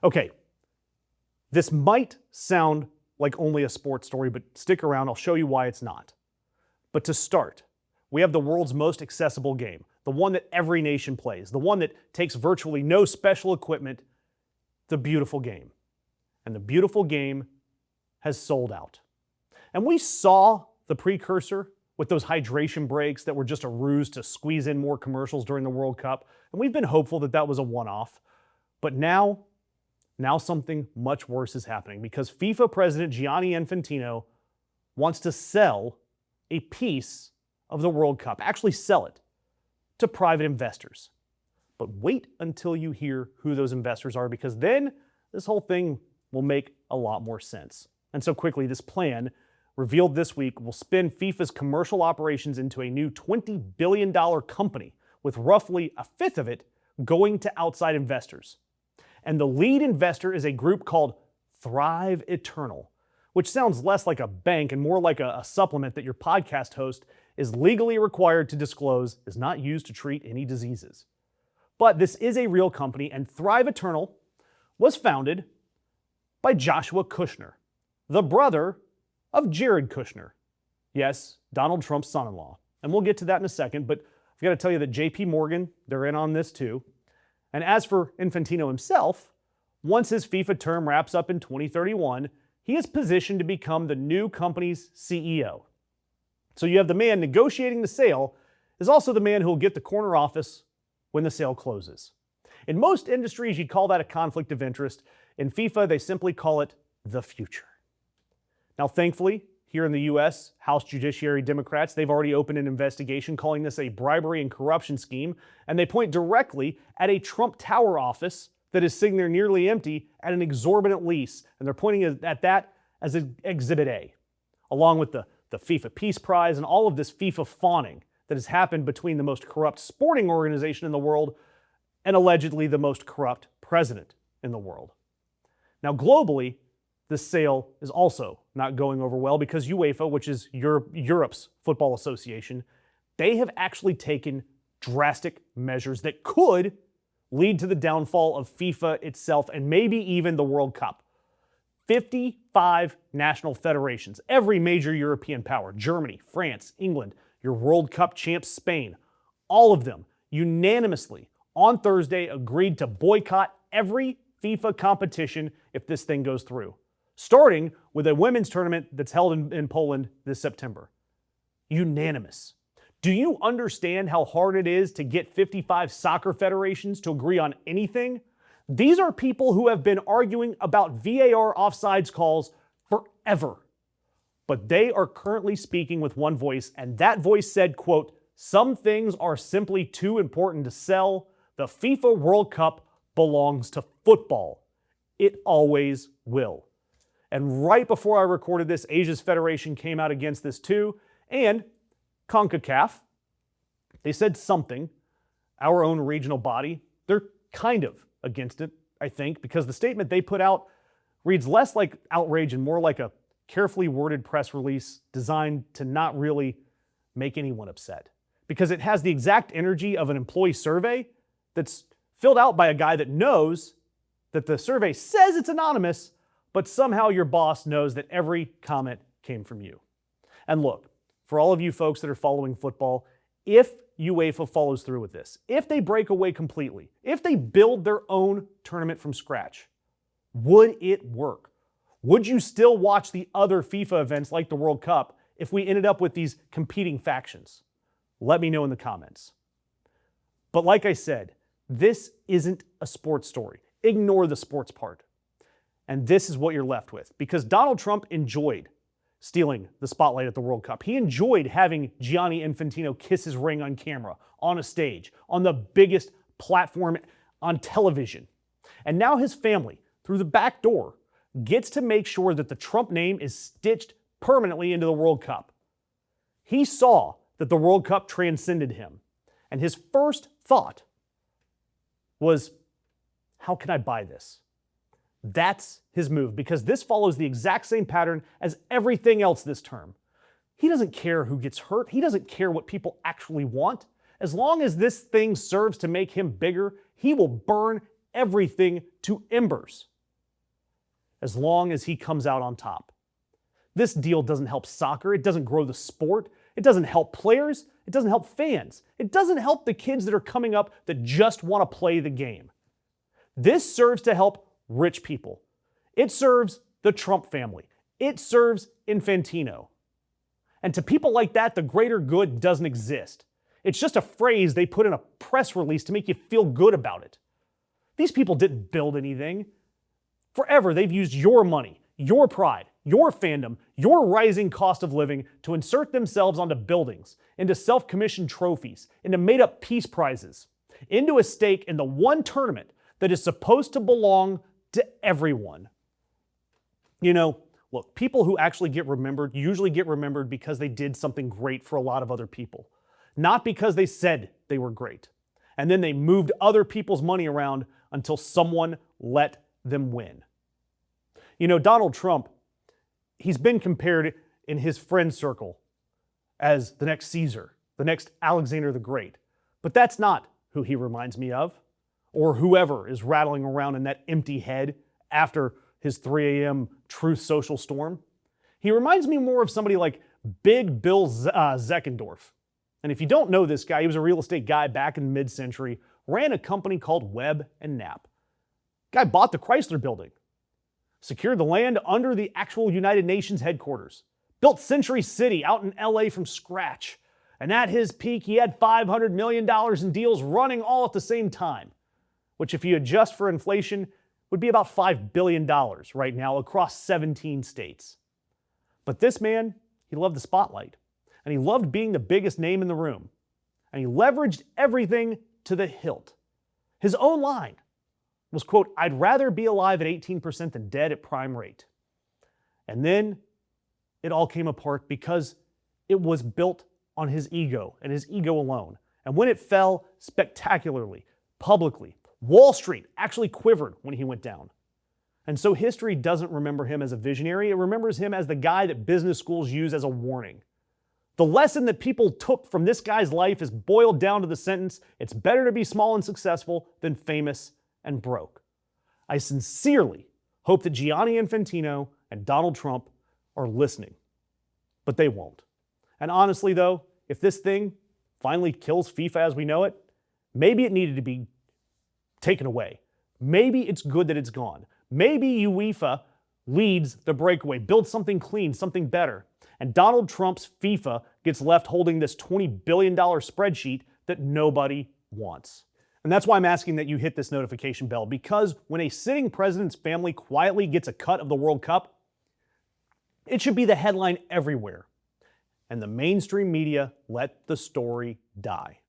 Okay, this might sound like only a sports story, but stick around, I'll show you why it's not. But to start, we have the world's most accessible game, the one that every nation plays, the one that takes virtually no special equipment, the beautiful game. And the beautiful game has sold out. And we saw the precursor with those hydration breaks that were just a ruse to squeeze in more commercials during the World Cup. And we've been hopeful that that was a one-off. But now something much worse is happening because FIFA President Gianni Infantino wants to sell a piece of the World Cup, actually sell it to private investors. But wait until you hear who those investors are, because then this whole thing will make a lot more sense. And so quickly, this plan, revealed this week, will spin FIFA's commercial operations into a new $20 billion company, with roughly a fifth of it going to outside investors. And the lead investor is a group called Thrive Eternal, which sounds less like a bank and more like a supplement that your podcast host is legally required to disclose is not used to treat any diseases. But this is a real company, and Thrive Eternal was founded by Joshua Kushner, the brother of Jared Kushner. Yes, Donald Trump's son-in-law. And we'll get to that in a second, but I've got to tell you that JP Morgan, they're in on this too. And as for Infantino himself, once his FIFA term wraps up in 2031, he is positioned to become the new company's CEO. So you have the man negotiating the sale is also the man who will get the corner office when the sale closes. In most industries, you'd call that a conflict of interest. In FIFA, they simply call it the future. Now, thankfully, here in the U.S., House Judiciary Democrats, they've already opened an investigation calling this a bribery and corruption scheme, and they point directly at a Trump Tower office that is sitting there nearly empty at an exorbitant lease, and they're pointing at that as Exhibit A, along with the FIFA Peace Prize and all of this FIFA fawning that has happened between the most corrupt sporting organization in the world and allegedly the most corrupt president in the world. Now, globally, this sale is also not going over well because UEFA, which is Europe's football association, they have actually taken drastic measures that could lead to the downfall of FIFA itself and maybe even the World Cup. 55 national federations, every major European power, Germany, France, England, your World Cup champs Spain, all of them unanimously on Thursday agreed to boycott every FIFA competition if this thing goes through, starting with a women's tournament that's held in Poland this September. Unanimous. Do you understand how hard it is to get 55 soccer federations to agree on anything? These are people who have been arguing about VAR offsides calls forever. But they are currently speaking with one voice, and that voice said, quote, "Some things are simply too important to sell. The FIFA World Cup belongs to football. It always will." And right before I recorded this, Asia's federation came out against this too. And CONCACAF, they said something. Our own regional body, they're kind of against it, I think, because the statement they put out reads less like outrage and more like a carefully worded press release designed to not really make anyone upset. Because it has the exact energy of an employee survey that's filled out by a guy that knows that the survey says it's anonymous, but somehow your boss knows that every comment came from you. And look, for all of you folks that are following football, if UEFA follows through with this, if they break away completely, if they build their own tournament from scratch, would it work? Would you still watch the other FIFA events like the World Cup if we ended up with these competing factions? Let me know in the comments. But like I said, this isn't a sports story. Ignore the sports part. And this is what you're left with, because Donald Trump enjoyed stealing the spotlight at the World Cup. He enjoyed having Gianni Infantino kiss his ring on camera, on a stage, on the biggest platform on television. And now his family, through the back door, gets to make sure that the Trump name is stitched permanently into the World Cup. He saw that the World Cup transcended him. And his first thought was, how can I buy this? That's his move, because this follows the exact same pattern as everything else this term. He doesn't care who gets hurt. He doesn't care what people actually want. As long as this thing serves to make him bigger, he will burn everything to embers as long as he comes out on top. This deal doesn't help soccer. It doesn't grow the sport. It doesn't help players. It doesn't help fans. It doesn't help the kids that are coming up that just want to play the game. This serves to help rich people. It serves the Trump family. It serves Infantino. And to people like that, the greater good doesn't exist. It's just a phrase they put in a press release to make you feel good about it. These people didn't build anything. Forever, they've used your money, your pride, your fandom, your rising cost of living to insert themselves onto buildings, into self-commissioned trophies, into made-up peace prizes, into a stake in the one tournament that is supposed to belong to everyone. You know, look, people who actually get remembered usually get remembered because they did something great for a lot of other people, not because they said they were great. And then they moved other people's money around until someone let them win. You know, Donald Trump, he's been compared in his friend circle as the next Caesar, the next Alexander the Great. But that's not who he reminds me of, or whoever is rattling around in that empty head after his 3 a.m. Truth Social storm. He reminds me more of somebody like Big Bill Zeckendorf. And if you don't know this guy, he was a real estate guy back in the mid-century, ran a company called Webb and Knapp. Guy bought the Chrysler Building, secured the land under the actual United Nations headquarters, built Century City out in LA from scratch, and at his peak, he had $500 million in deals running all at the same time, which if you adjust for inflation, would be about $5 billion right now across 17 states. But this man, he loved the spotlight, and he loved being the biggest name in the room, and he leveraged everything to the hilt. His own line was, quote, "I'd rather be alive at 18% than dead at prime rate." And then it all came apart because it was built on his ego and his ego alone. And when it fell spectacularly, publicly, Wall Street actually quivered when he went down. And so history doesn't remember him as a visionary. It remembers him as the guy that business schools use as a warning. The lesson that people took from this guy's life is boiled down to the sentence, it's better to be small and successful than famous and broke. I sincerely hope that Gianni Infantino and Donald Trump are listening, but they won't. And honestly though, if this thing finally kills FIFA as we know it, maybe it needed to be taken away. Maybe it's good that it's gone. Maybe UEFA leads the breakaway, builds something clean, something better, and Donald Trump's FIFA gets left holding this $20 billion spreadsheet that nobody wants. And that's why I'm asking that you hit this notification bell, because when a sitting president's family quietly gets a cut of the World Cup, it should be the headline everywhere. And the mainstream media let the story die.